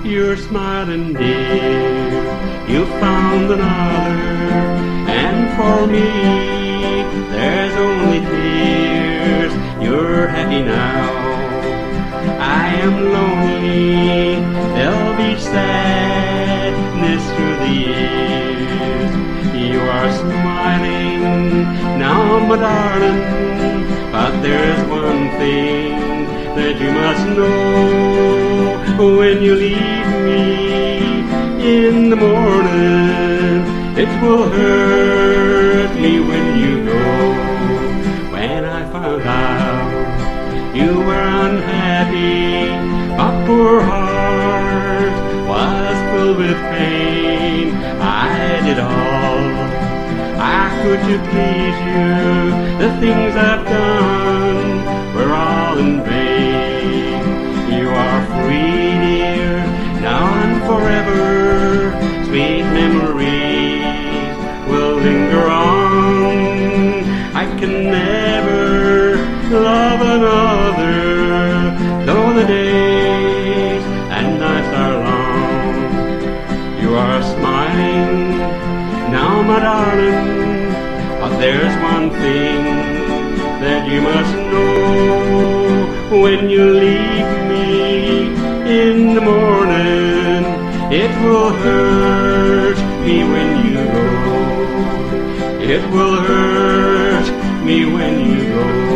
You're smiling, dear, you found another, and for me there's only tears. You're happy now, I am lonely, there'll be sadness through the years. You are smiling now, my darling, but there's one thing that you must know. When you leave me in the morning, it will hurt me when you go. When I found out you were unhappy, my poor heart was filled with pain. I did all I could to please you. The things I've done were all in vain. You are free, dear, now and forever. Sweet memories will linger on. I can never love another, though the days and nights are long. You are smiling now, my darling, but there's one thing that you must know. When you leave me in the morning, it will hurt me when you go. It will hurt me when you go.